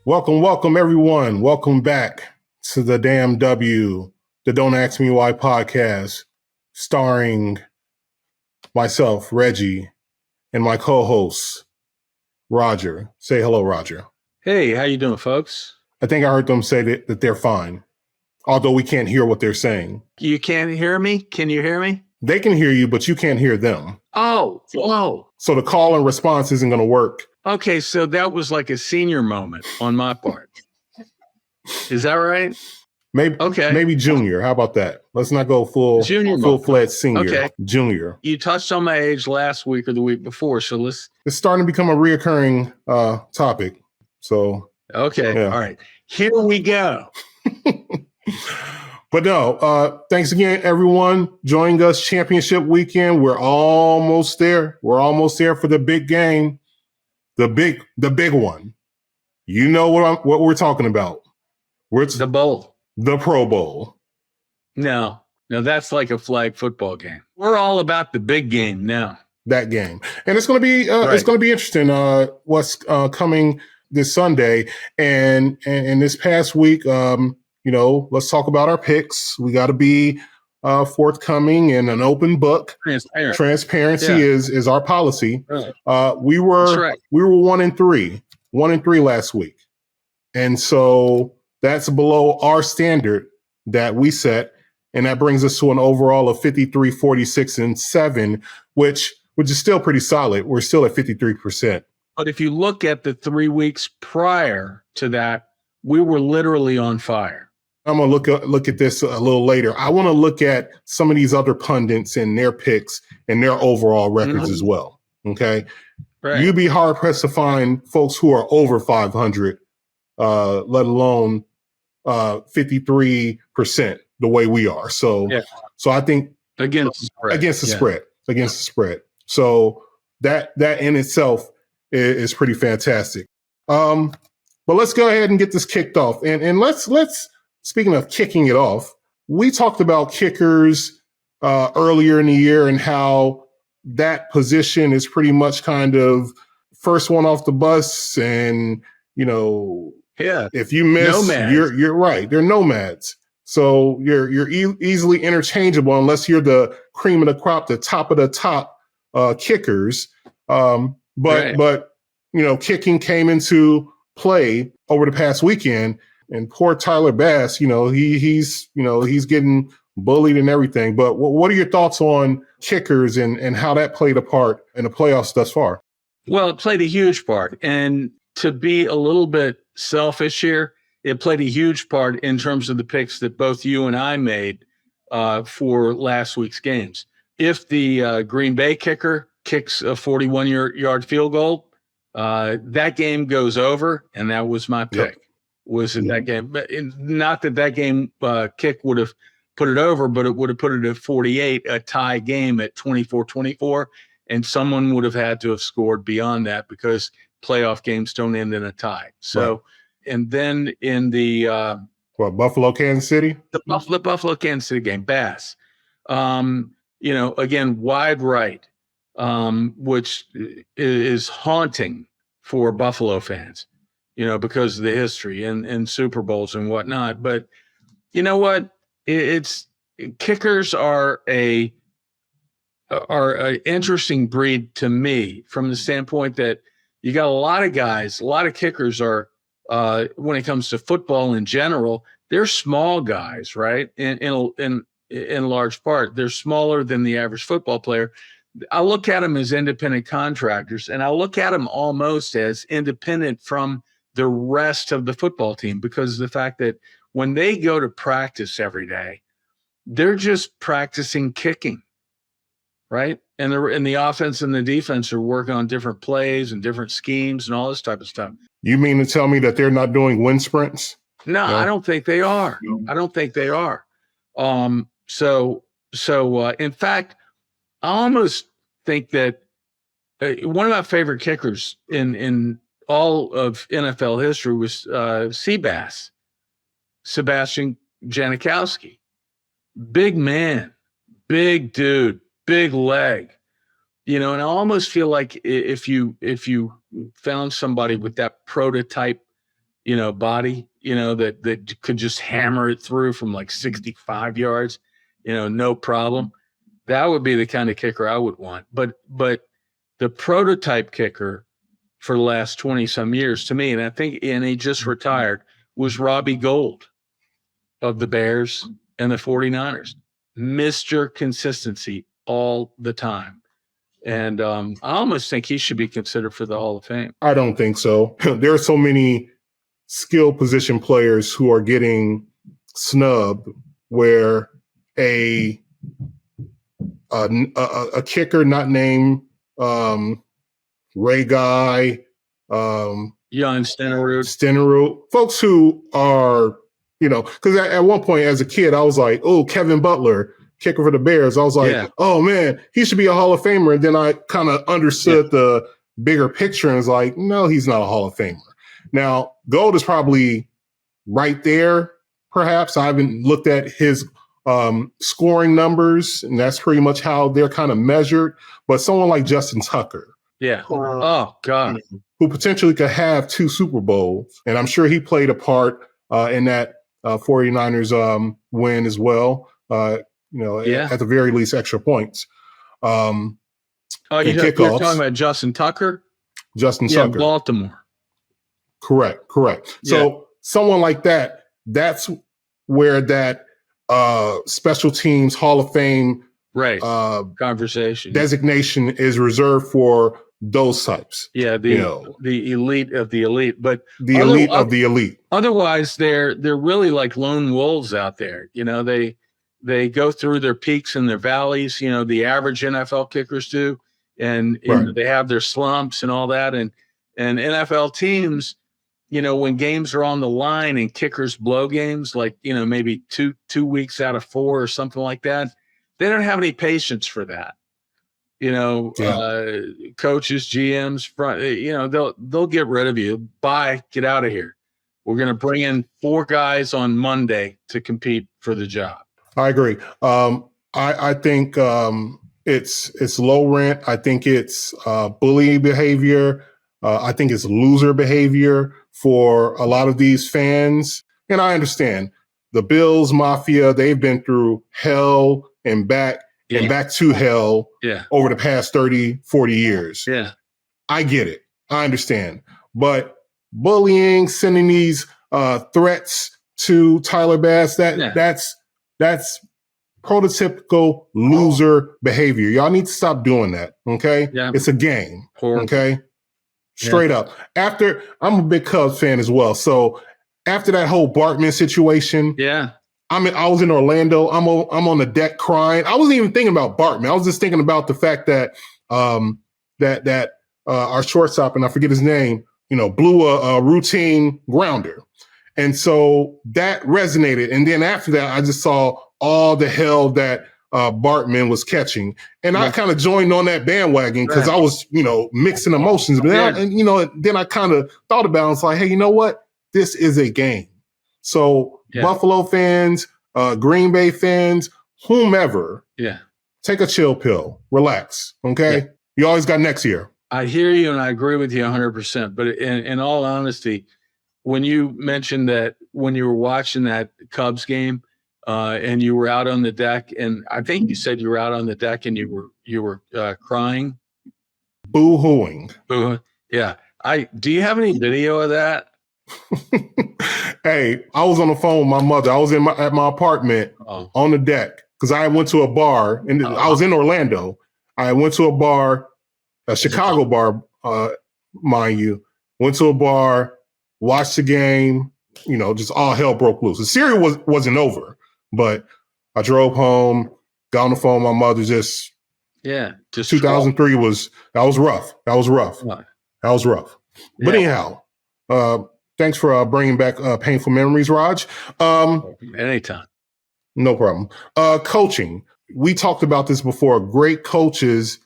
Welcome, everyone. Welcome back to the Damn W, the Don't Ask Me Why podcast, starring myself, Reggie, and my co-host, Roger. Say hello, Roger. Hey, how you doing, folks? I think I heard them say that they're fine, although we can't hear what they're saying. You can't hear me? Can you hear me? They can hear you, but you can't hear them. Oh, whoa. So the call and response isn't going to work. Okay, so that was like a senior moment on my part. Is that right? Maybe junior. How about that? Let's not go full-fledged senior. Okay. Junior. You touched on my age last week or the week before, so it's starting to become a reoccurring topic. So okay, yeah. All right. Here we go. But no, thanks again, everyone, joining us championship weekend. We're almost there. We're almost there for the big game, the big one. You know what we're talking about. The bowl, the Pro Bowl. No, that's like a flag football game. We're all about the big game now. That game, and it's going to be It's going to be interesting. What's coming this Sunday and this past week. Let's talk about our picks. We got to be forthcoming and an open book. Transparency is our policy. Right. We were 1-3 last week, and so that's below our standard that we set, and that brings us to an overall of 53, 46, and 7, which is still pretty solid. We're still at 53%. But if you look at the 3 weeks prior to that, we were literally on fire. I'm going to look at this a little later. I want to look at some of these other pundits and their picks and their overall records as well. Okay. Right. You'd be hard pressed to find folks who are over 500, let alone 53% the way we are. So I think against the spread. So that in itself is pretty fantastic. But let's go ahead and get this kicked off. And let's speaking of kicking it off, we talked about kickers earlier in the year and how that position is pretty much kind of first one off the bus. And, if you miss, you're right. They're nomads. So you're easily interchangeable unless you're the cream of the crop, the top of the top kickers. But kicking came into play over the past weekend. And poor Tyler Bass, he's getting bullied and everything. But what are your thoughts on kickers and how that played a part in the playoffs thus far? Well, it played a huge part. And to be a little bit selfish here, it played a huge part in terms of the picks that both you and I made for last week's games. If the Green Bay kicker kicks a 41-yard field goal, that game goes over, and that was my pick. Yep. Was in that game. But not that game kick would have put it over, but it would have put it at 48, a tie game at 24-24, and someone would have had to have scored beyond that because playoff games don't end in a tie. So, right. And then in the Buffalo, Kansas City? The Buffalo, Kansas City game, Bass. Again, wide right, which is haunting for Buffalo fans. Because of the history and Super Bowls and whatnot. But you know what? Kickers are an interesting breed to me from the standpoint that you got a lot of kickers are, when it comes to football in general, they're small guys, right? In large part, they're smaller than the average football player. I look at them as independent contractors, and I look at them almost as independent from the rest of the football team because of the fact that when they go to practice every day, they're just practicing kicking, right? And the offense and the defense are working on different plays and different schemes and all this type of stuff. You mean to tell me that they're not doing wind sprints? No, I don't think they are. I don't think they are. So in fact, I almost think that one of my favorite kickers in all of NFL history was Seabass, Sebastian Janikowski. Big man, big dude, big leg. And I almost feel like if you found somebody with that prototype, body, that could just hammer it through from like 65 yards, no problem. That would be the kind of kicker I would want. But the prototype kicker for the last 20 some years to me, and he just retired, was Robbie Gould of the Bears and the 49ers. Mr. Consistency all the time. And I almost think he should be considered for the Hall of Fame. I don't think so. There are so many skill position players who are getting snubbed where a kicker not named Ray Guy, Jan Stenerud, folks who are, because at one point as a kid, I was like, oh, Kevin Butler, kicker for the Bears. I was like, oh man, he should be a Hall of Famer. And then I kind of understood the bigger picture and was like, no, he's not a Hall of Famer. Now, Gold is probably right there, perhaps. I haven't looked at his scoring numbers, and that's pretty much how they're kind of measured. But someone like Justin Tucker. Yeah. Oh, God. Who potentially could have 2 Super Bowls. And I'm sure he played a part in that 49ers win as well. At the very least, extra points. You're talking about Justin Tucker? Justin Tucker. Baltimore. Correct. So someone like that, that's where that special teams Hall of Fame conversation designation is reserved for those types. Yeah, the elite of the elite, but the elite of the elite. Otherwise, they're really like lone wolves out there. They go through their peaks and their valleys. The average NFL kickers do, and they have their slumps and all that. And NFL teams, when games are on the line and kickers blow games, like maybe two weeks out of 4 or something like that, they don't have any patience for that. Coaches, GMs, they'll get rid of you. Bye, get out of here. We're going to bring in 4 guys on Monday to compete for the job. I agree. I think it's low rent. I think it's bullying behavior. I think it's loser behavior for a lot of these fans. And I understand the Bills Mafia, they've been through hell and back and back to hell over the past 30, 40 years. Yeah. I get it. I understand. But bullying, sending these threats to Tyler Bass, that's prototypical loser behavior. Y'all need to stop doing that. Okay. Yeah. It's a game. Horrible. Okay. Straight up. I'm a big Cubs fan as well. So after that whole Bartman situation, I was in Orlando. I'm on the deck crying. I wasn't even thinking about Bartman. I was just thinking about the fact that our shortstop, and I forget his name, blew a routine grounder. And so that resonated. And then after that, I just saw all the hell that Bartman was catching. And I kind of joined on that bandwagon because I was, mixing emotions. But then I kind of thought about it. It's like, hey, you know what? This is a game. So Buffalo fans, Green Bay fans, whomever, take a chill pill, relax. Okay. Yeah. You always got next year. I hear you. And I agree with you 100%. But in all honesty, when you mentioned that when you were watching that Cubs game and you were out on the deck, and I think you said you were out on the deck and you were crying, boo-hooing. Yeah. Do you have any video of that? Hey, I was on the phone with my mother. I was at my apartment on the deck because I went to a bar and I was in Orlando. I went to a bar, a Chicago bar, mind you. Went to a bar, watched the game. Just all hell broke loose. The series wasn't over, but I drove home, got on the phone with my mother. Just 2003 was rough. That was rough. But anyhow, thanks for bringing back painful memories, Raj. Anytime. No problem. Coaching. We talked about this before. Great coaches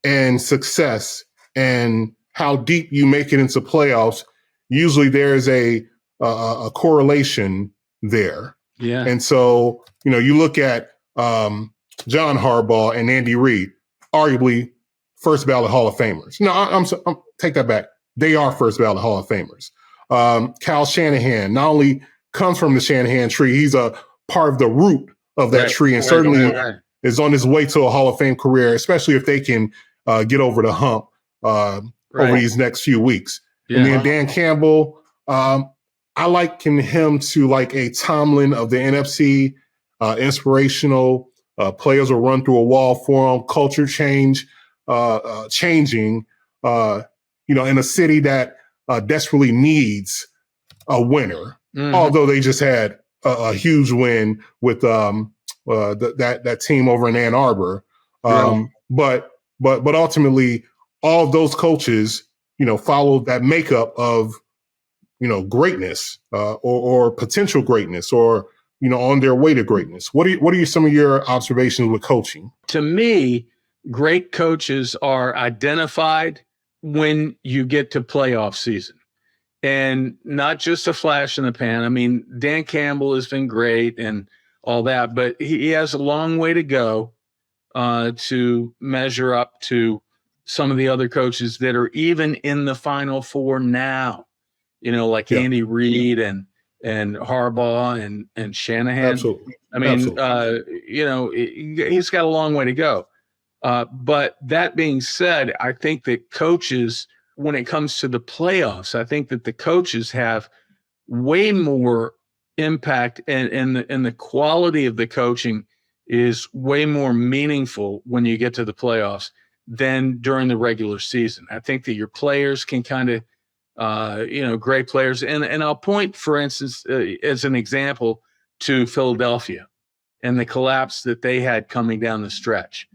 and success and how deep you make it into playoffs. Usually there's a correlation there. Yeah. And so, you look at John Harbaugh and Andy Reid, arguably first ballot Hall of Famers. No, I'm take that back. They are first ballot Hall of Famers. Kyle Shanahan not only comes from the Shanahan tree, he's a part of the root of that tree, and certainly is on his way to a Hall of Fame career, especially if they can get over the hump over these next few weeks. Yeah. And then Dan Campbell, I liken him to like a Tomlin of the NFC, inspirational. Players will run through a wall for him. Culture changing, in a city that desperately needs a winner. Mm-hmm. Although they just had a huge win with that team over in Ann Arbor, but ultimately, all of those coaches, followed that makeup of greatness or potential greatness, or on their way to greatness. What are some of your observations with coaching? To me, great coaches are identified when you get to playoff season, and not just a flash in the pan. I mean, Dan Campbell has been great and all that, but he has a long way to go to measure up to some of the other coaches that are even in the Final Four now, like Andy Reid and Harbaugh and Shanahan. Absolutely. I mean, he's got a long way to go. But that being said, I think that coaches, when it comes to the playoffs, I think that the coaches have way more impact, and the quality of the coaching is way more meaningful when you get to the playoffs than during the regular season. I think that your players can kind of, great players. And I'll point, for instance, as an example, to Philadelphia and the collapse that they had coming down the stretch,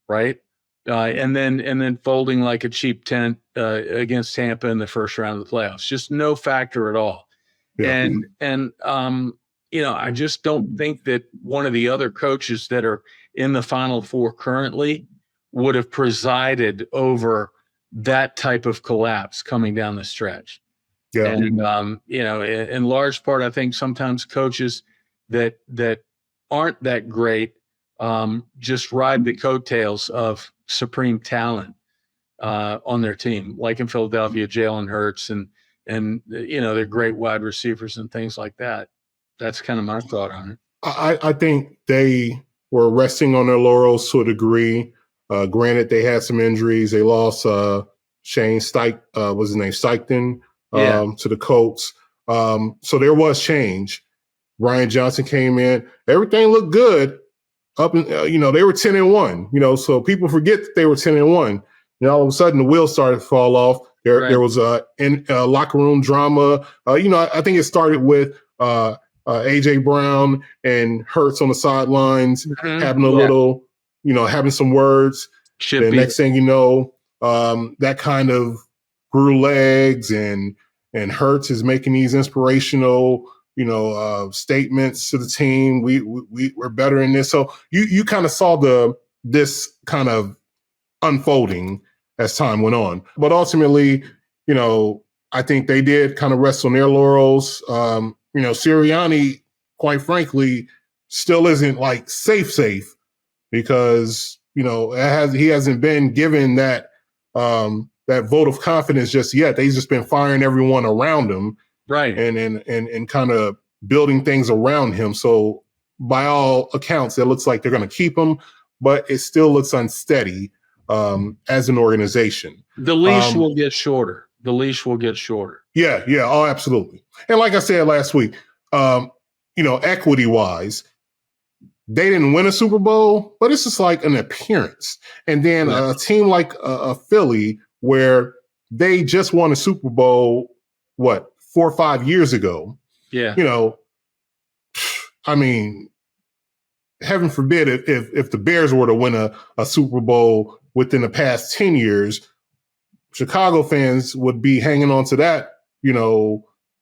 right? And then folding like a cheap tent against Tampa in the first round of the playoffs. Just no factor at all. Yeah. And I just don't think that one of the other coaches that are in the Final Four currently would have presided over that type of collapse coming down the stretch. Yeah. And, in large part, I think sometimes coaches that aren't that great just ride the coattails of supreme talent on their team, like in Philadelphia, Jalen Hurts and they're great wide receivers and things like that. That's kind of my thought on it. I think they were resting on their laurels to a degree. Granted, they had some injuries. They lost Shane Steichen to the Colts. So there was change. Brian Johnson came in. Everything looked good. Up and they were 10-1. So people forget that they were 10-1. And all of a sudden, the wheels started to fall off. There was locker room drama. I think it started with AJ Brown and Hurts on the sidelines having a little, having some words. The next thing you know, that kind of grew legs, and Hurts is making these inspirational, statements to the team. We're better in this. So you kind of saw this kind of unfolding as time went on. But ultimately, I think they did kind of rest on their laurels. Sirianni, quite frankly, still isn't like safe because, he hasn't been given that vote of confidence just yet. They've just been firing everyone around him. Right. And kind of building things around him. So by all accounts, it looks like they're going to keep him, but it still looks unsteady as an organization. The leash will get shorter. Yeah. Oh, absolutely. And like I said last week, equity wise, they didn't win a Super Bowl, but it's just like an appearance. And then a team like a Philly, where they just won a Super Bowl, 4 or 5 years ago. Yeah. I mean, heaven forbid if the Bears were to win a Super Bowl within the past 10 years, Chicago fans would be hanging on to that.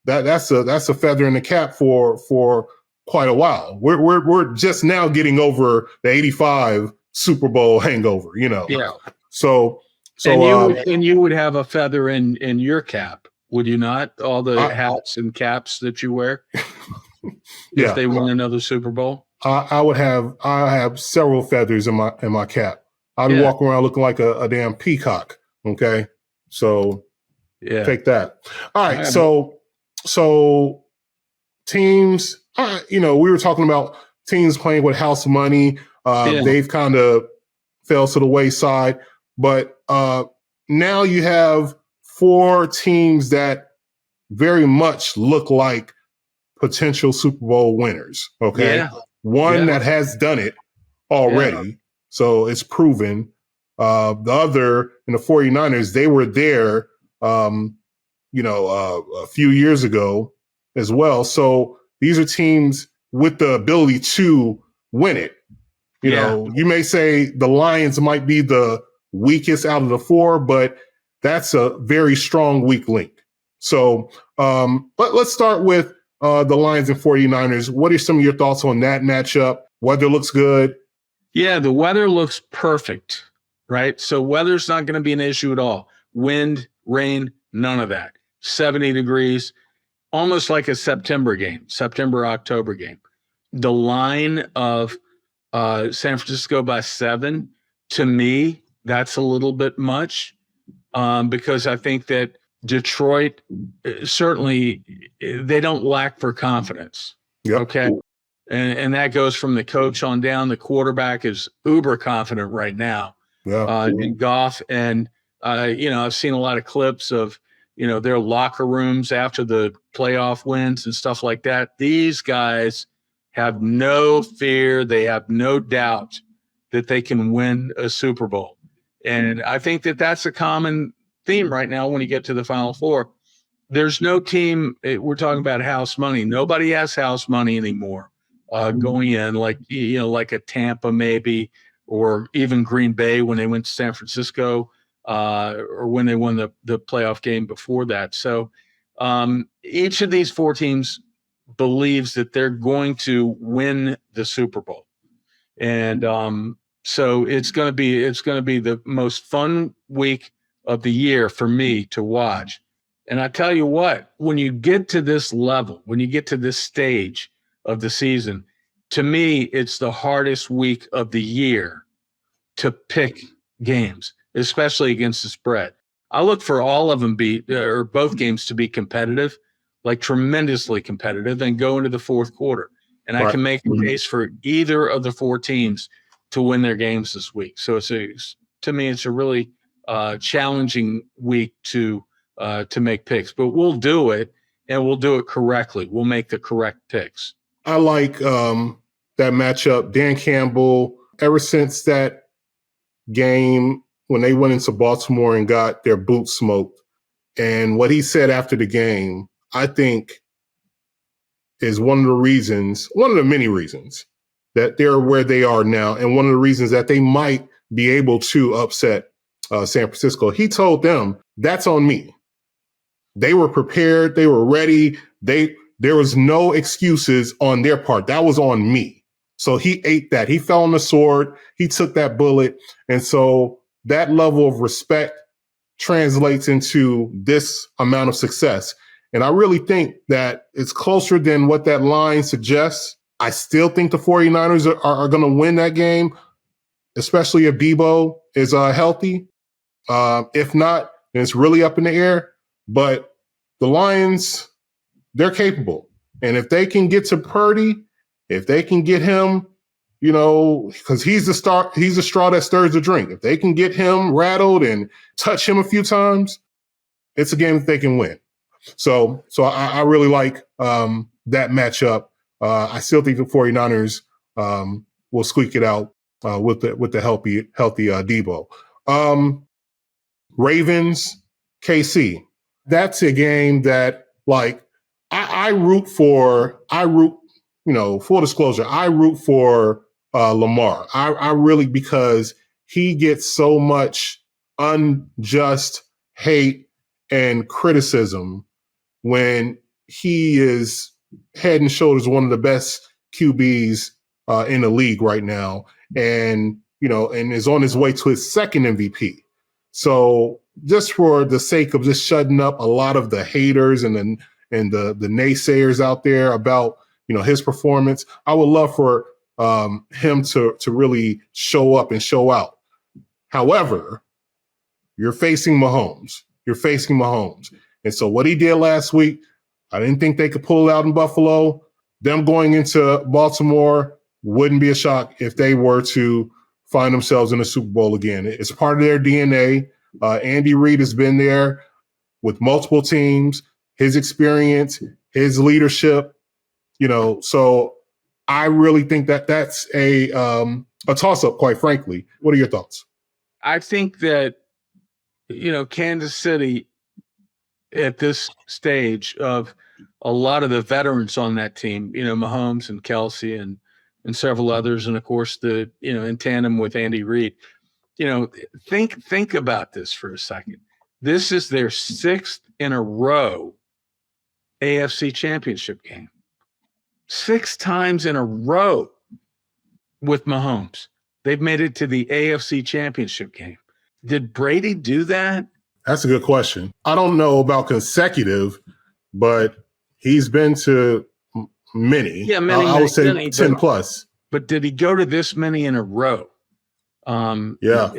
That's a feather in the cap for quite a while. We're just now getting over the 85 Super Bowl hangover, Yeah. So and you would have a feather in your cap, would you not? All the hats and caps that you wear if they win another Super Bowl. I have several feathers in my cap. I'd walk around looking like a damn peacock. Okay, so take that. All right, so So teams, we were talking about teams playing with house money. They've kind of fell to the wayside, but now you have 4 teams that very much look like potential Super Bowl winners. Okay. One that has done it already. So it's proven. The other in the 49ers, they were there, a few years ago as well. So these are teams with the ability to win it. You know, you may say the Lions might be the weakest out of the 4, but that's a very strong weak link. So let's start with the Lions and 49ers. What are some of your thoughts on that matchup? Weather looks good. Yeah, the weather looks perfect, right? So weather's not going to be an issue at all. Wind, rain, none of that. 70 degrees, almost like a September, October game. The line of San Francisco by 7, to me, that's a little bit much because I think that Detroit, certainly, they don't lack for confidence. Yep. Okay. And that goes from the coach on down. The quarterback is uber confident right now in Goff. And, I've seen a lot of clips of, their locker rooms after the playoff wins and stuff like that. These guys have no fear. They have no doubt that they can win a Super Bowl. And I think that that's a common theme right now when you get to the Final Four. There's no team, we're talking about house money. Nobody has house money anymore going in, like a Tampa maybe, or even Green Bay when they went to San Francisco or when they won the playoff game before that. So each of these 4 teams believes that they're going to win the Super Bowl. And so it's going to be the most fun week of the year for me to watch. And I tell you what, when you get to this level, when you get to this stage of the season, to me, it's the hardest week of the year to pick games, especially against the spread. I look for all of them or both games to be competitive, like tremendously competitive, and go into the fourth quarter. And I can make a case for either of the 4 teams to win their games this week. So to me, it's a really challenging week to make picks, but we'll do it, and we'll do it correctly. We'll make the correct picks. I like that matchup. Dan Campbell, ever since that game when they went into Baltimore and got their boots smoked, and what he said after the game, I think is one of the many reasons that they're where they are now, and one of the reasons that they might be able to upset San Francisco. He told them, that's on me. They were prepared. They were ready. There was no excuses on their part. That was on me. So he ate that. He fell on the sword. He took that bullet. And so that level of respect translates into this amount of success. And I really think that it's closer than what that line suggests. I still think the 49ers are going to win that game, especially if Debo is healthy. If not, then it's really up in the air. But the Lions, they're capable. And if they can get to Purdy, if they can get him, because he's the straw that stirs the drink. If they can get him rattled and touch him a few times, it's a game that they can win. So I really like that matchup. I still think the 49ers will squeak it out with the healthy Debo. Ravens, KC. That's a game that, like, I root, full disclosure, I root for Lamar. I really, because he gets so much unjust hate and criticism when he is head and shoulders one of the best QBs in the league right now, and is on his way to his second MVP. So just for the sake of just shutting up a lot of the haters and the naysayers out there about his performance, I would love for him to really show up and show out. However, you're facing Mahomes. And so what he did last week, I didn't think they could pull it out in Buffalo. Them going into Baltimore wouldn't be a shock if they were to find themselves in a Super Bowl again. It's part of their DNA. Andy Reid has been there with multiple teams, his experience, his leadership, so I really think that that's a toss-up, quite frankly. What are your thoughts? I think that, Kansas City at this stage of a lot of the veterans on that team, Mahomes and Kelsey and several others, and of course in tandem with Andy Reid, think about this for a second. This is their 6th in a row AFC Championship game. 6 times in a row with Mahomes. They've made it to the AFC Championship game. Did Brady do that? That's a good question. I don't know about consecutive, but he's been to many. Yeah, many. I would say 10 plus. But did he go to this many in a row? Yeah.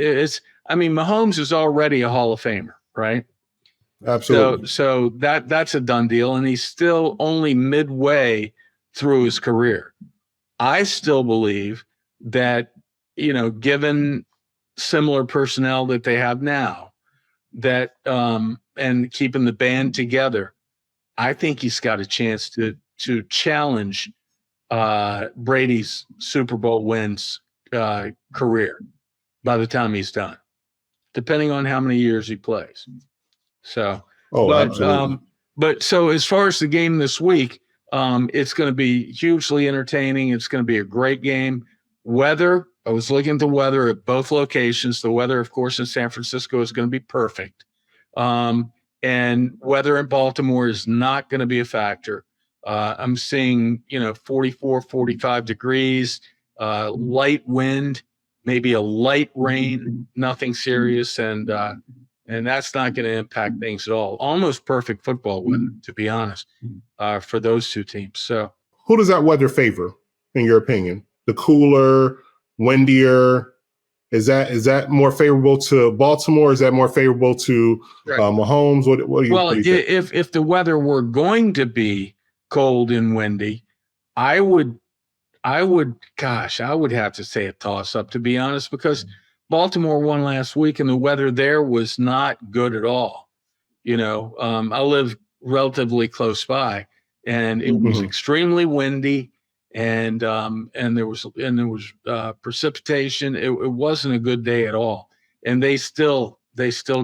Mahomes is already a Hall of Famer, right? Absolutely. So that's a done deal, and he's still only midway through his career. I still believe that, given similar personnel that they have now, that and keeping the band together, I think he's got a chance to challenge Brady's Super Bowl wins career by the time he's done, depending on how many years he plays. So, but so as far as the game this week, it's going to be hugely entertaining. It's going to be a great game. Weather, I was looking at the weather at both locations. The weather, of course, in San Francisco is going to be perfect. And weather in Baltimore is not going to be a factor. I'm seeing, 44, 45 degrees, light wind, maybe a light rain, nothing serious. And that's not going to impact things at all. Almost perfect football weather, to be honest, for those two teams. So, who does that weather favor, in your opinion? The cooler, windier, is that more favorable to Baltimore? Is that more favorable to Mahomes? What do you think? If the weather were going to be cold and windy, I would have to say a toss up, to be honest, because Baltimore won last week and the weather there was not good at all. I live relatively close by, and it was extremely windy, and there was precipitation. It wasn't a good day at all, and they still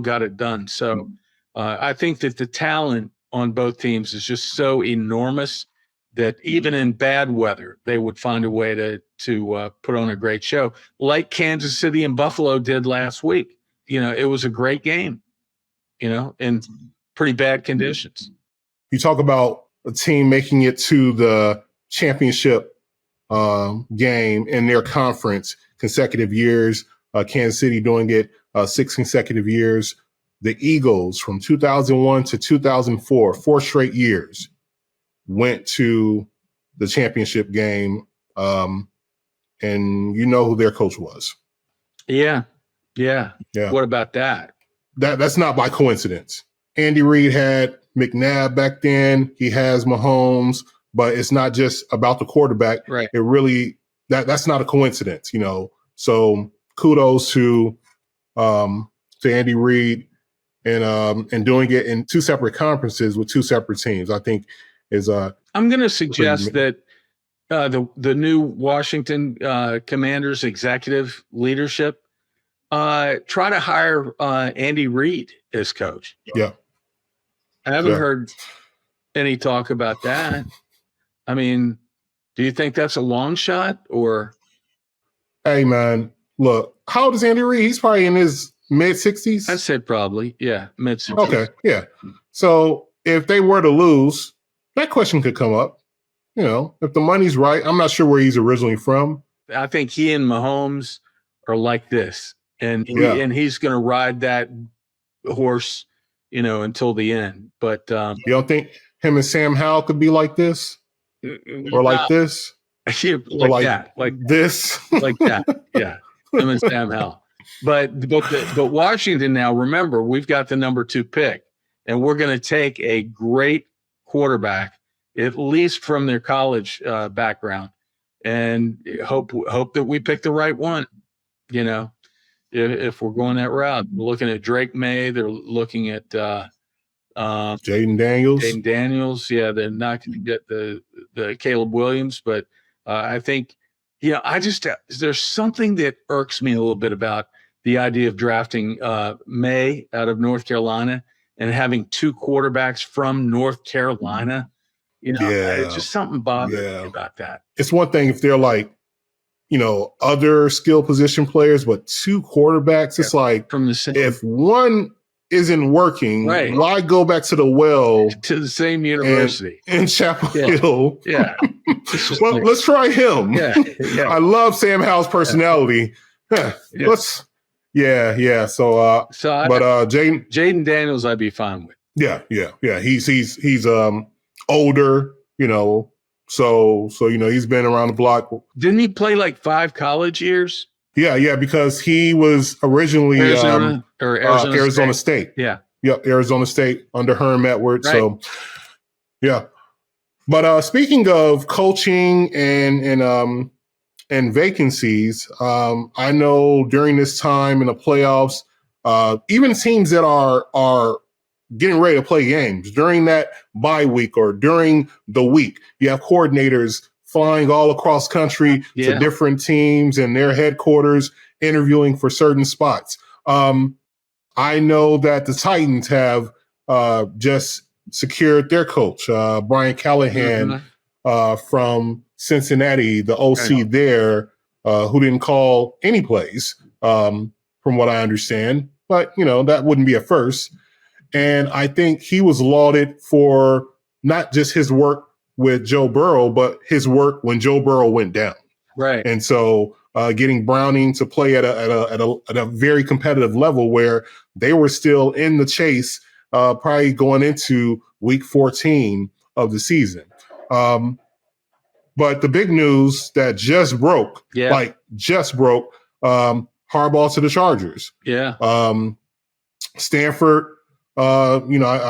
got it done. So I think that the talent on both teams is just so enormous that even in bad weather, they would find a way to put on a great show, like Kansas City and Buffalo did last week. It was a great game, in pretty bad conditions. You talk about a team making it to the championship game in their conference consecutive years, Kansas City doing it 6 consecutive years. The Eagles from 2001 to 2004, 4 straight years, went to the championship game, and who their coach was. Yeah. What about that? That's not by coincidence. Andy Reid had McNabb back then. He has Mahomes, but it's not just about the quarterback. Right. It really that's not a coincidence, So kudos to Andy Reid and doing it in 2 separate conferences with 2 separate teams. I think is I'm going to suggest that the new Washington Commanders executive leadership try to hire Andy Reid as coach. Yeah. I haven't heard any talk about that. I mean, do you think that's a long shot or? Hey man, look, how old is Andy Reid? He's probably in his mid-60s. I'd say probably, yeah, mid-60s. Okay, yeah. So if they were to lose, that question could come up. If the money's right. I'm not sure where he's originally from. I think he and Mahomes are like this, and he's going to ride that horse, until the end. But you don't think him and Sam Howell could be like this, or like this, like that, like this, like that? Yeah, him and Sam Howell. But Washington now. Remember, we've got the number 2 pick, and we're going to take a great quarterback, at least from their college background, and hope that we pick the right one. You know, if we're going that route, we're looking at Drake May. They're looking at Jaden Daniels. Jaden Daniels. Yeah, they're not going to get the Caleb Williams, but I think, there's something that irks me a little bit about the idea of drafting May out of North Carolina and having two quarterbacks from North Carolina. It's just something bothers me about that. It's one thing if they're like, other skill position players, but two quarterbacks, it's like from the same, if one isn't working, why go back to the well to the same university in Chapel Hill? Yeah. Well, let's try him. Yeah. I love Sam Howell's personality. So, Jaden Daniels, I'd be fine with. Yeah. He's older, so he's been around the block. Didn't he play like 5 college years? Yeah, because he was originally Arizona State. Yeah. Yep, Arizona State under Herm Edwards. Right. So, yeah. But speaking of coaching and vacancies, I know during this time in the playoffs, even teams that are getting ready to play games during that bye week or during the week, you have coordinators flying all across country to different teams and their headquarters, interviewing for certain spots. I know that the Titans have just secured their coach, Brian Callahan, from Cincinnati, the OC there, who didn't call any plays, from what I understand. But, that wouldn't be a first. And I think he was lauded for not just his work with Joe Burrow, but his work when Joe Burrow went down. Right. And so getting Browning to play at a very competitive level where they were still in the chase, probably going into week 14 of the season. But the big news that just broke, Harbaugh to the Chargers. Yeah. Stanford, I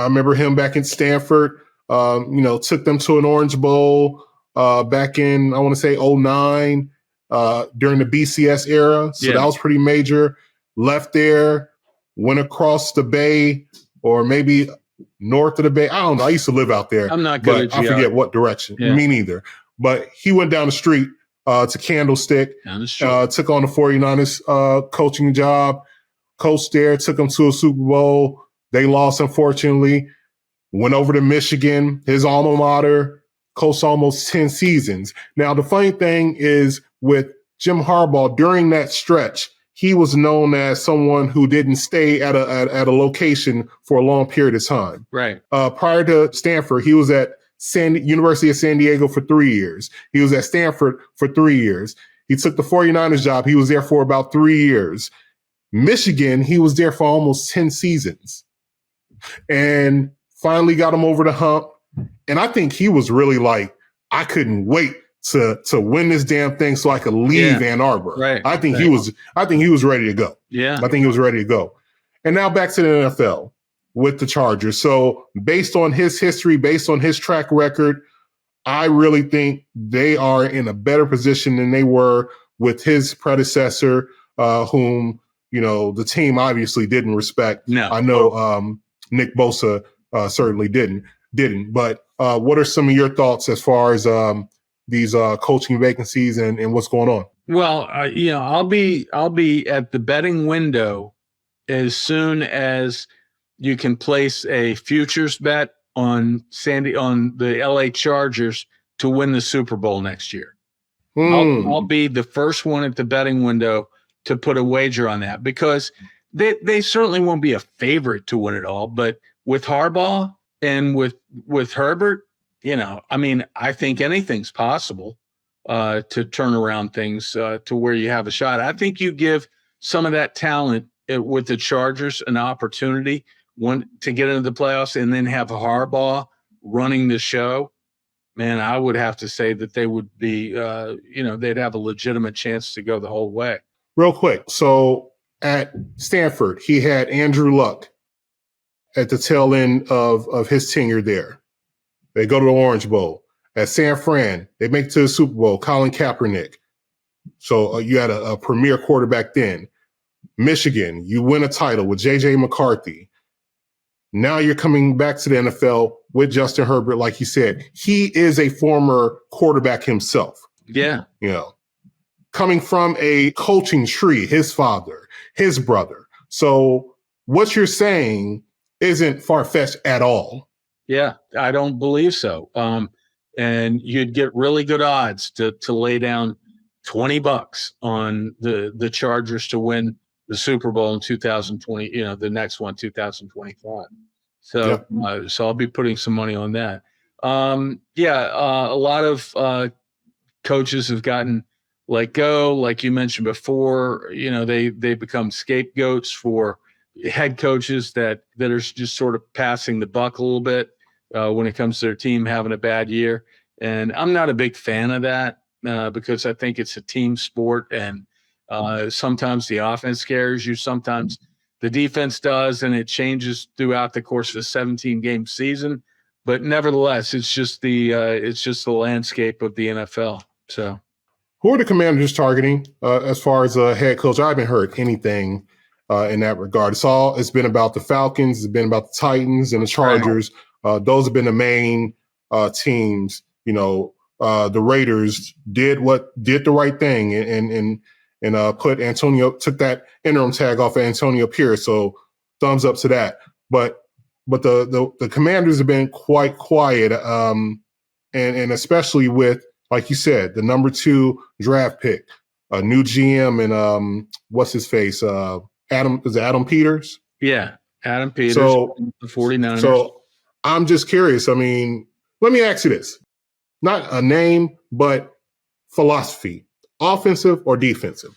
remember him back in Stanford, took them to an Orange Bowl back in, I want to say 2009, during the BCS era. So that was pretty major. Left there, went across the bay or maybe north of the bay. I don't know. I used to live out there. I'm not good but I forget what direction. Yeah. Me neither. But he went down the street to Candlestick, took on the 49ers coaching job, coached there, took them to a Super Bowl. They lost, unfortunately. Went over to Michigan, his alma mater, coached almost 10 seasons. Now, the funny thing is with Jim Harbaugh, during that stretch, he was known as someone who didn't stay at a location for a long period of time. Right. Prior to Stanford, he was at University of San Diego for 3 years. He was at Stanford for 3 years. He took the 49ers job. He was there for about 3 years. Michigan, he was there for almost 10 seasons. And finally got him over the hump. And I think he was really like, I couldn't wait to win this damn thing so I could leave Ann Arbor. Right. I think he was ready to go. Yeah. I think he was ready to go. And now back to the NFL with the Chargers. So based on his history, based on his track record, I really think they are in a better position than they were with his predecessor, whom, the team obviously didn't respect. No. I know Nick Bosa certainly didn't. But what are some of your thoughts as far as these coaching vacancies and what's going on? Well, I'll be at the betting window as soon as you can place a futures bet on the LA Chargers to win the Super Bowl next year. I'll be the first one at the betting window to put a wager on that, because they certainly won't be a favorite to win it all. But with Harbaugh and with Herbert, I think anything's possible to turn around things to where you have a shot. I think you give some of that talent with the Chargers an opportunity to get into the playoffs, and then have Harbaugh running the show. Man, I would have to say that they would be, they'd have a legitimate chance to go the whole way. Real quick. So at Stanford, he had Andrew Luck at the tail end of his tenure there. They go to the Orange Bowl. At San Fran, they make it to the Super Bowl. Colin Kaepernick. So you had a premier quarterback then. Michigan, you win a title with J.J. McCarthy. Now you're coming back to the NFL with Justin Herbert, like you said. He is a former quarterback himself. Yeah. Coming from a coaching tree, his father, his brother. So what you're saying isn't far-fetched at all. Yeah, I don't believe so. And you'd get really good odds to lay down $20 on the Chargers to win the Super Bowl in 2020, the next one, 2025. So, so I'll be putting some money on that. A lot of coaches have gotten let go, like you mentioned before. They become scapegoats for head coaches that are just sort of passing the buck a little bit when it comes to their team having a bad year. And I'm not a big fan of that because I think it's a team sport, and sometimes the offense scares you, sometimes the defense does, and it changes throughout the course of a 17-game season. But nevertheless, it's just the landscape of the NFL. So, who are the Commanders targeting as far as a head coach? I haven't heard anything in that regard. It's been about the Falcons, it's been about the Titans and the Chargers. Right. Those have been the main teams. The Raiders did the right thing and took that interim tag off of Antonio Pierce. So thumbs up to that. But the Commanders have been quite quiet, and especially with, like you said, the number 2 draft pick, a new GM, and what's his face, Adam Peters? Yeah, Adam Peters. So the 49ers. So I'm just curious. I mean, let me ask you this: not a name, but philosophy, offensive or defensive?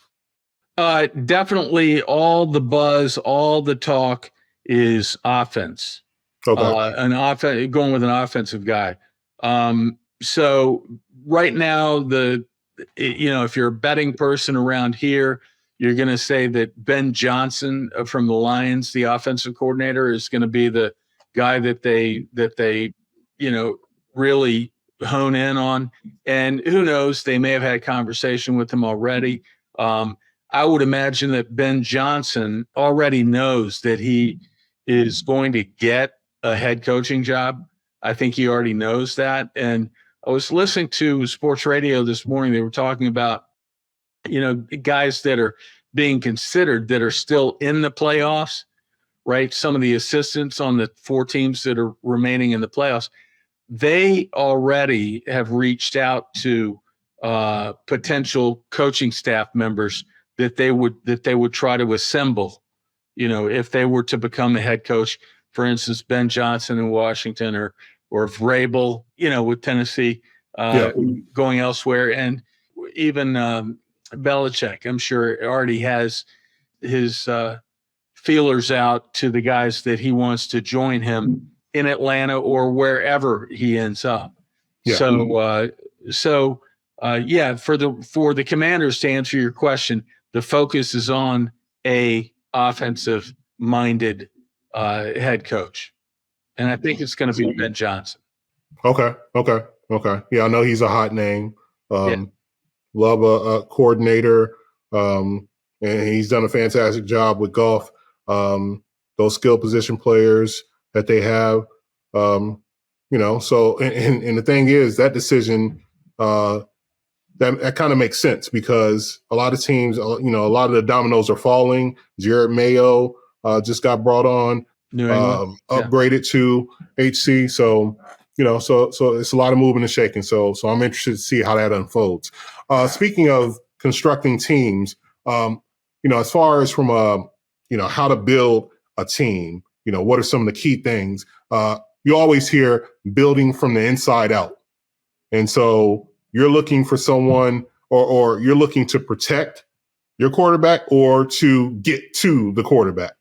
Definitely, all the buzz, all the talk is offense. Okay. Going with an offensive guy. So right now, if you're a betting person around here, you're going to say that Ben Johnson from the Lions, the offensive coordinator, is going to be the guy that they really hone in on. And who knows, they may have had a conversation with him already. I would imagine that Ben Johnson already knows that he is going to get a head coaching job. I think he already knows that. And I was listening to sports radio this morning. They were talking about, guys that are being considered that are still in the playoffs, right? Some of the assistants on the 4 teams that are remaining in the playoffs, they already have reached out to potential coaching staff members that they would try to assemble, if they were to become a head coach. For instance, Ben Johnson in Washington, or Vrabel, with Tennessee, going elsewhere, and even Belichick, I'm sure, already has his feelers out to the guys that he wants to join him in Atlanta or wherever he ends up. Yeah. So for the Commanders, to answer your question, the focus is on a offensive-minded head coach, and I think it's going to be Ben Johnson. Okay. Yeah, I know he's a hot name. Love a coordinator, and he's done a fantastic job with Goff. Those skill position players that they have, So, and the thing is, that decision, that kind of makes sense because a lot of teams, a lot of the dominoes are falling. Jared Mayo just got brought on, upgraded to HC. So, so it's a lot of moving and shaking. So I'm interested to see how that unfolds. Speaking of constructing teams, as far as from how to build a team, what are some of the key things? You always hear building from the inside out. And so you're looking for someone or you're looking to protect your quarterback or to get to the quarterback.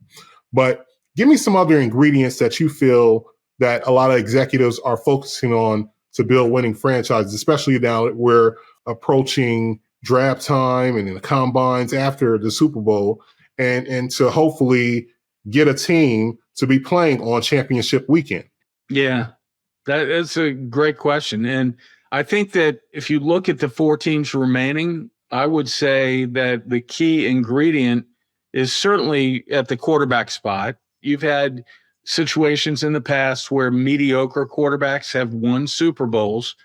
But give me some other ingredients that you feel that a lot of executives are focusing on to build winning franchises, especially now that we're approaching draft time and in the combines after the Super Bowl, and to hopefully get a team to be playing on championship weekend. Yeah. That's a great question. And I think that if you look at the 4 teams remaining, I would say that the key ingredient is certainly at the quarterback spot. You've had situations in the past where mediocre quarterbacks have won Super Bowls.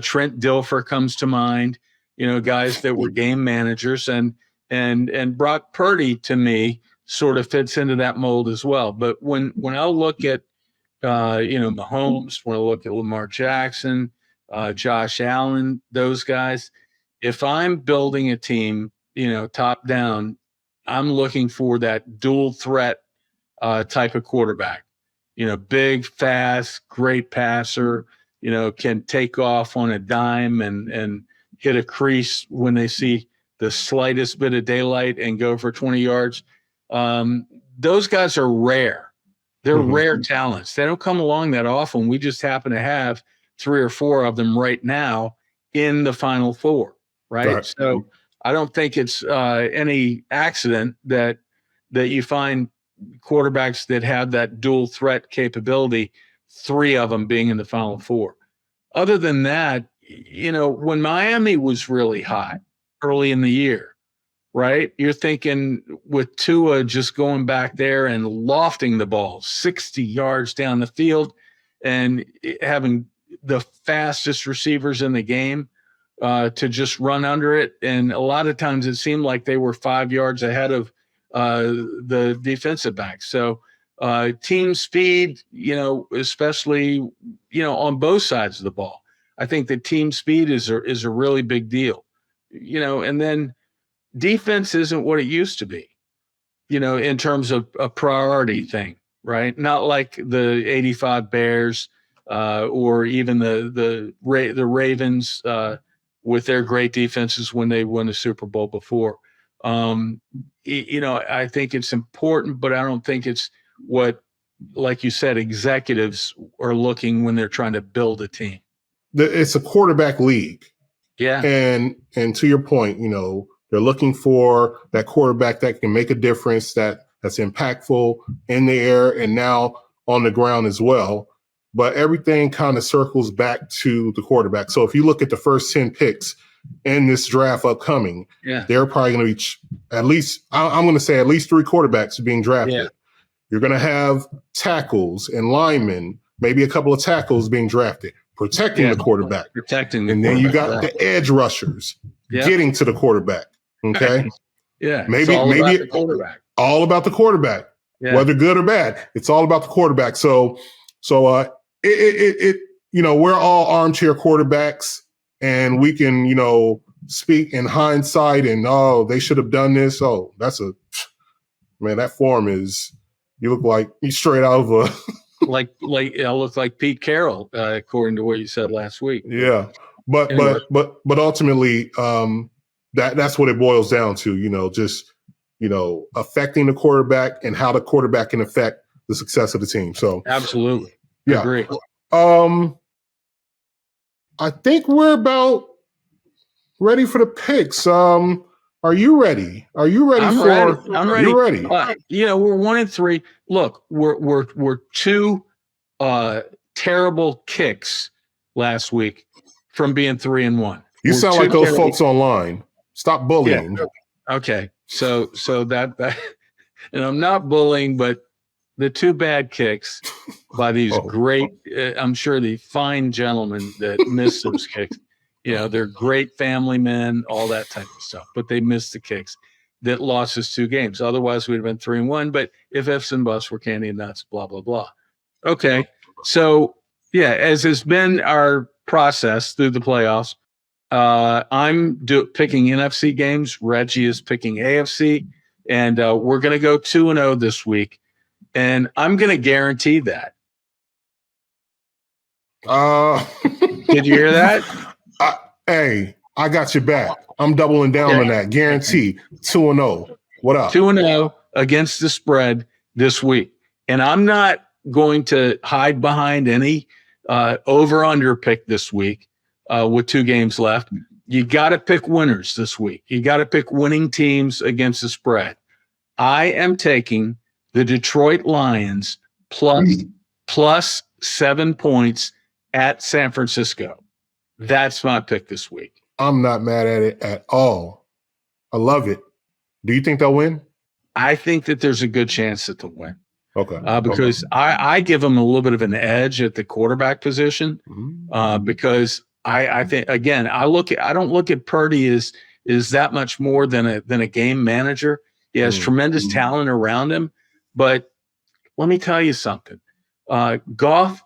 Trent Dilfer comes to mind, guys that were game managers, and Brock Purdy, to me, sort of fits into that mold as well. But when I look at Mahomes, when I look at Lamar Jackson, Josh Allen, those guys, if I'm building a team, top down, I'm looking for that dual threat type of quarterback. Big, fast, great passer, can take off on a dime and hit a crease when they see the slightest bit of daylight and go for 20 yards. Those guys are rare. They're rare talents. They don't come along that often. We just happen to have 3 or 4 of them right now in the Final Four, right? So I don't think it's any accident that you find quarterbacks that have that dual threat capability, 3 of them being in the Final Four. Other than that, when Miami was really hot early in the year, right? You're thinking with Tua just going back there and lofting the ball 60 yards down the field and having the fastest receivers in the game to just run under it. And a lot of times it seemed like they were 5 yards ahead of the defensive back. So team speed, especially, on both sides of the ball. I think that team speed is a really big deal, and then defense isn't what it used to be, in terms of a priority thing, right? Not like the 85 Bears or even the Ravens with their great defenses when they won the Super Bowl before. I think it's important, but I don't think it's what, like you said, executives are looking when they're trying to build a team. It's a quarterback league. Yeah. And to your point, they're looking for that quarterback that can make a difference, that's impactful in the air and now on the ground as well. But everything kind of circles back to the quarterback. So if you look at the first 10 picks in this draft upcoming, they're probably going to be at least 3 quarterbacks being drafted. Yeah. You're going to have tackles and linemen, maybe a couple of tackles being drafted, protecting the quarterback. And then you got the edge rushers getting to the quarterback. Okay. Yeah. Maybe the quarterback. All about the quarterback, whether good or bad. It's all about the quarterback. So we're all armchair quarterbacks and we can, speak in hindsight and, they should have done this. Oh, that form is, you look like you straight out of a, like I look like Pete Carroll, according to what you said last week. Yeah. But ultimately, that's what it boils down to, just, affecting the quarterback and how the quarterback can affect the success of the team. So absolutely. Yeah. Agree. I think we're about ready for the picks. Are you ready? I'm ready. You're ready. We're 1-3. Look, we're 2 terrible kicks last week from being 3-1. You sound like those folks online. Stop bullying. Yeah. Okay. So that and I'm not bullying, but the 2 bad kicks by these great, I'm sure the fine gentlemen that missed those kicks. They're great family men, all that type of stuff, but they missed the kicks that lost us 2 games. Otherwise, we'd have been 3-1. But if ifs and buts were candy and nuts, blah, blah, blah. Okay. So, as has been our process through the playoffs, I'm picking NFC games. Reggie is picking AFC. And we're going to go 2-0 this week. And I'm going to guarantee that. Did you hear that? Hey, I got your back. I'm doubling down on that. Guarantee 2-0. What up? 2-0 against the spread this week. And I'm not going to hide behind any over-under pick this week with 2 games left. You got to pick winners this week. You got to pick winning teams against the spread. I am taking the Detroit Lions plus 7 points at San Francisco. That's my pick this week. I'm not mad at it at all. I love it. Do you think they'll win? I think that there's a good chance that they'll win. Okay. Because I give them a little bit of an edge at the quarterback position because I think, again, I don't look at Purdy as that much more than a game manager. He has tremendous talent around him. But let me tell you something. Goff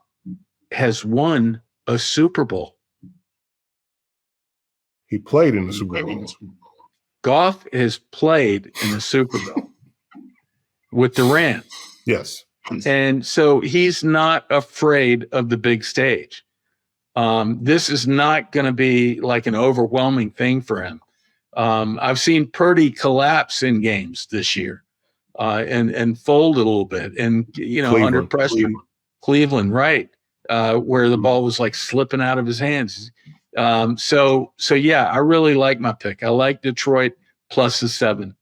has won a Super Bowl. He played in the Super Bowl. Goff has played in the Super Bowl with the Rams. Yes. And so he's not afraid of the big stage. This is not going to be like an overwhelming thing for him. I've seen Purdy collapse in games this year and fold a little bit. And, under pressure, Cleveland, right, where the ball was like slipping out of his hands. So yeah, I really like my pick. I like Detroit plus the 7.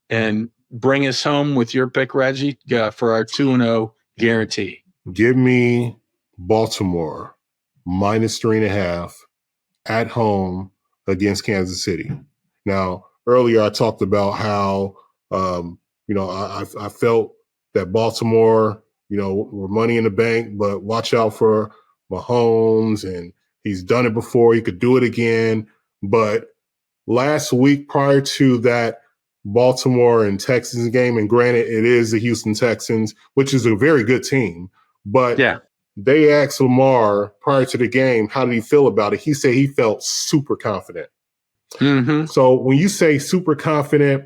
And bring us home with your pick, Reggie, for our 2-0 guarantee. Give me Baltimore minus 3.5 at home against Kansas City. Now, earlier I talked about how, I felt that Baltimore, were money in the bank, but watch out for Mahomes, and he's done it before. He could do it again. But last week, prior to that Baltimore and Texans game, and granted, it is the Houston Texans, which is a very good team, but they asked Lamar prior to the game, how did he feel about it? He said he felt super confident. Mm-hmm. So when you say super confident,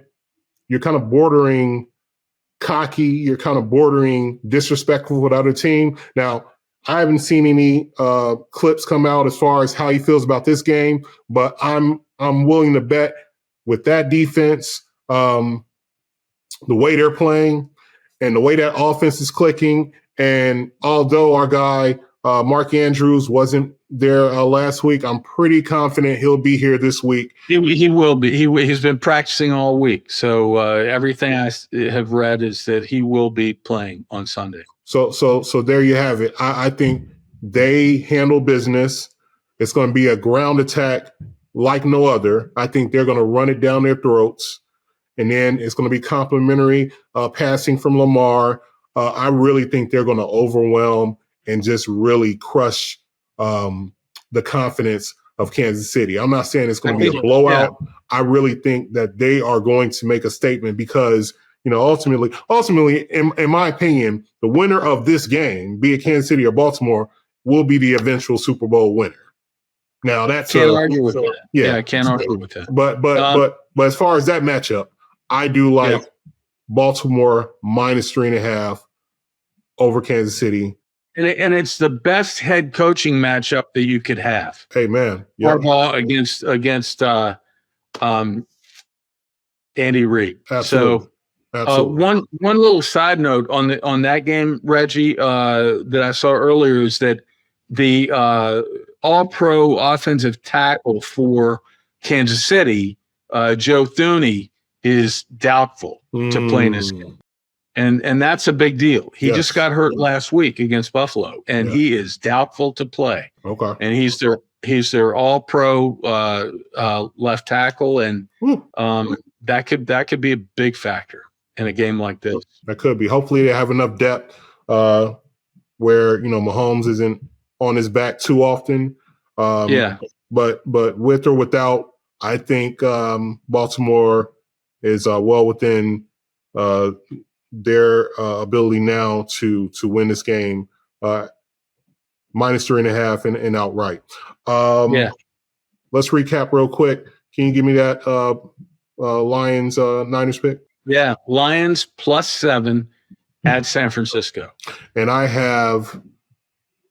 you're kind of bordering cocky, you're kind of bordering disrespectful with other team. Now, I haven't seen any clips come out as far as how he feels about this game, but I'm willing to bet with that defense, the way they're playing and the way that offense is clicking. And although our guy, Mark Andrews, wasn't there last week, I'm pretty confident he'll be here this week. He will be. He's been practicing all week. So everything I have read is that he will be playing on Sunday. So there you have it. I think they handle business. It's going to be a ground attack like no other. I think they're going to run it down their throats. And then it's going to be complimentary passing from Lamar. I really think they're going to overwhelm and just really crush the confidence of Kansas City. I'm not saying it's going to be a blowout. Yeah. I really think that they are going to make a statement because, ultimately, in my opinion, the winner of this game, be it Kansas City or Baltimore, will be the eventual Super Bowl winner. Now can't argue with that. Yeah, I can't argue with that. But as far as that matchup, I do like Baltimore minus 3.5 over Kansas City. And it's the best head coaching matchup that you could have. Hey, man. Harbaugh against Andy Reid. Absolutely. So one little side note on that game, Reggie, that I saw earlier is that the all-pro offensive tackle for Kansas City, Joe Thuney, is doubtful to play in this game. And that's a big deal. He just got hurt last week against Buffalo, and he is doubtful to play. Okay. And he's their all-pro left tackle, and that could be a big factor in a game like this. That could be. Hopefully, they have enough depth where Mahomes isn't on his back too often. But with or without, I think Baltimore is well within their ability now to win this game minus 3.5 and outright. Let's recap real quick. Can you give me that Lions Niners pick? Yeah, Lions plus 7 at San Francisco. And I have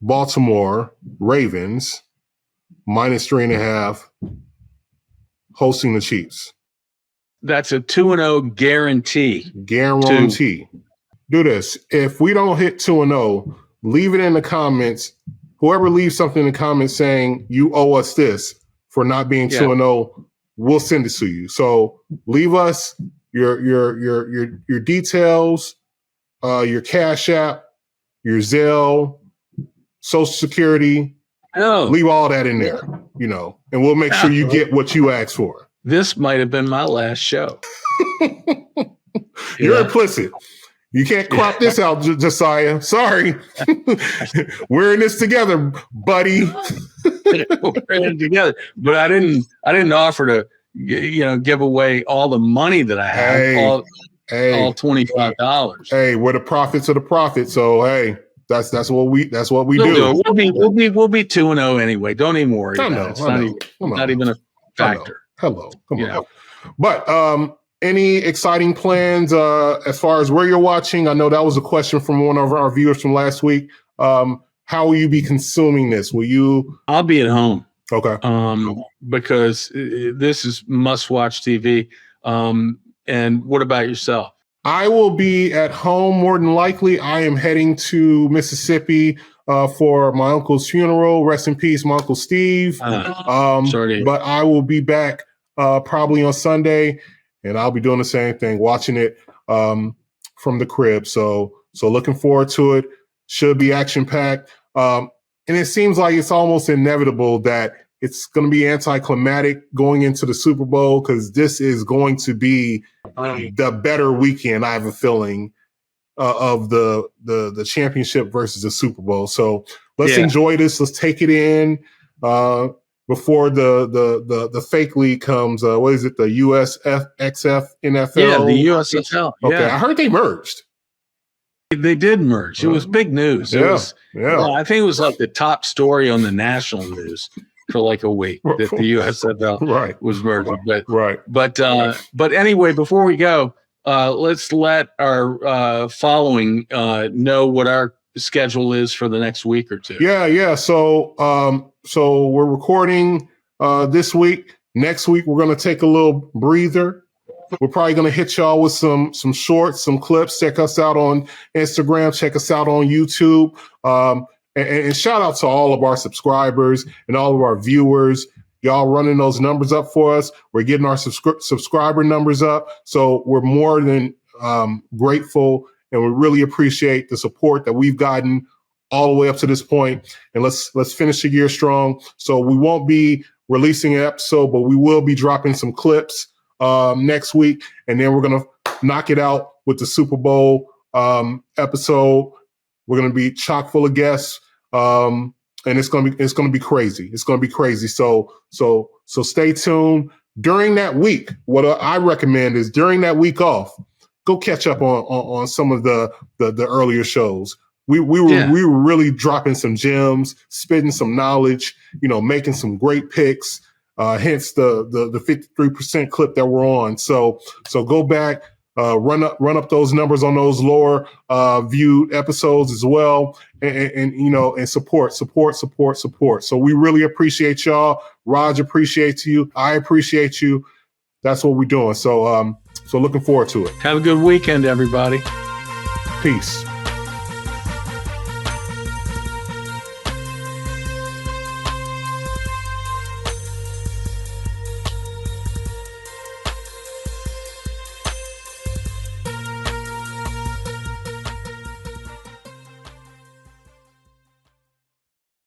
Baltimore Ravens minus 3.5 hosting the Chiefs. That's a 2-0 guarantee. Guarantee. Do this. If we don't hit 2-0, leave it in the comments. Whoever leaves something in the comments saying you owe us this for not being 2-0, we'll send it to you. So leave us your details, your Cash App, your Zelle, Social Security, Oh, leave all that in there, and we'll make sure you get what you asked for. This might have been my last show. You're implicit. You can't crop this out, Josiah. Sorry. We're in this together, buddy. We're in it together. But I didn't offer to, give away all the money that I had, all $25. Hey, we're the prophets of the prophet. So hey, that's what we do. We'll be 2-0 anyway. Don't even worry about it. It's not even a factor. Hello. Come on. But any exciting plans as far as where you're watching? I know that was a question from one of our viewers from last week. How will you be consuming this? I'll be at home. Okay. Because this is must-watch TV. And what about yourself? I will be at home more than likely. I am heading to Mississippi for my uncle's funeral. Rest in peace, my Uncle Steve. Sorry. But I will be back probably on Sunday, and I'll be doing the same thing, watching it from the crib. So looking forward to it. Should be action-packed. And it seems like it's almost inevitable that it's going to be anticlimactic going into the Super Bowl, because this is going to be the better weekend, I have a feeling, of the championship versus the Super Bowl. So let's enjoy this. Let's take it in before the fake league comes. What is it? The USXF NFL? Yeah, the USFL. Okay, I heard they merged. They did merge. It was big news. I think it was like the top story on the national news for like a week that the USFL was merging. But anyway, before we go, let's let our following know what our schedule is for the next week or two. Yeah. So we're recording this week. Next week we're going to take a little breather. We're probably going to hit y'all with some shorts, some clips. Check us out on Instagram. Check us out on YouTube. And shout out to all of our subscribers and all of our viewers. Y'all running those numbers up for us. We're getting our subscriber numbers up. So we're more than grateful, and we really appreciate the support that we've gotten all the way up to this point. And let's finish the year strong. So we won't be releasing an episode, but we will be dropping some clips next week, and then we're gonna knock it out with the Super Bowl episode. We're gonna be chock full of guests, and it's gonna be crazy. It's gonna be crazy. So stay tuned during that week. What I recommend is during that week off, go catch up on some of the earlier shows. We were really dropping some gems, spitting some knowledge, making some great picks. Hence the 53% clip that we're on. So go back, run up those numbers on those lower viewed episodes as well, and support. So we really appreciate y'all. Raj appreciates you. I appreciate you. That's what we're doing. So looking forward to it. Have a good weekend, everybody. Peace.